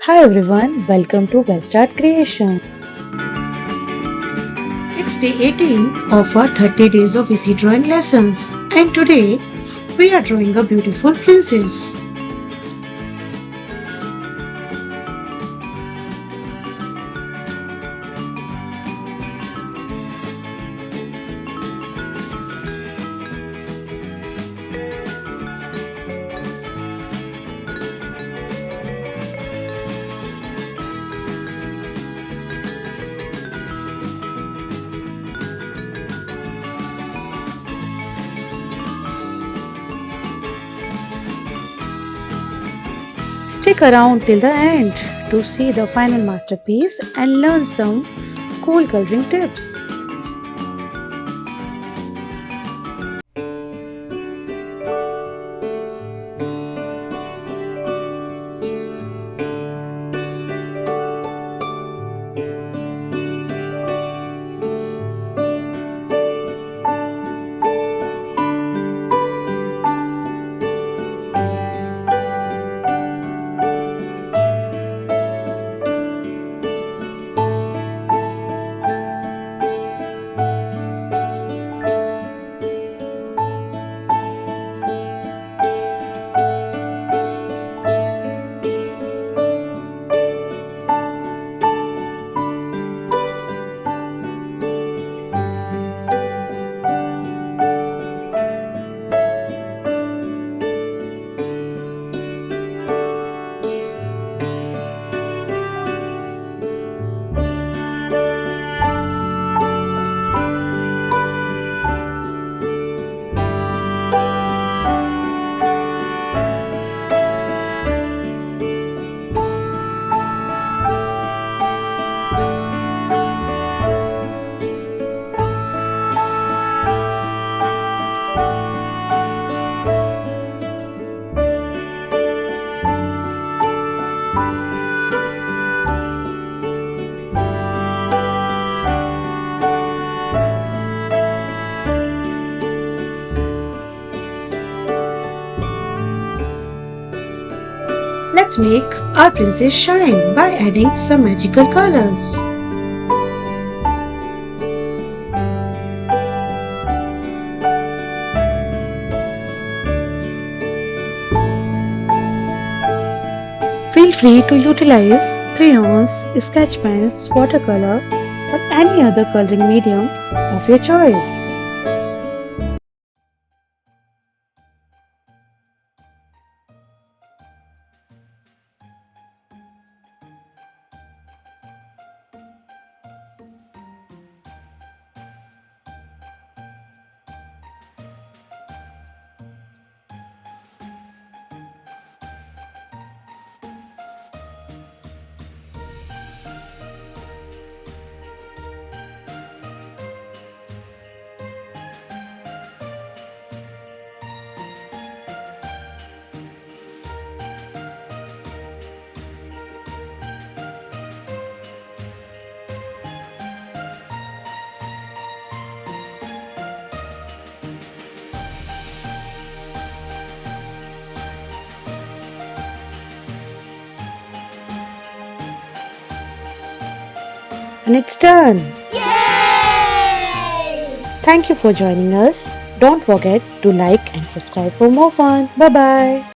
Hi everyone, welcome to Westart Creation. It's day 18 of our 30 days of easy drawing lessons, and today we are drawing a beautiful princess. Stick around till the end to see the final masterpiece and learn some cool coloring tips. Let's make our princess shine by adding some magical colors. Feel free to utilize crayons, sketch pens, watercolor, or any other coloring medium of your choice. And it's done! Yay! Thank you for joining us. Don't forget to like and subscribe for more fun. Bye bye.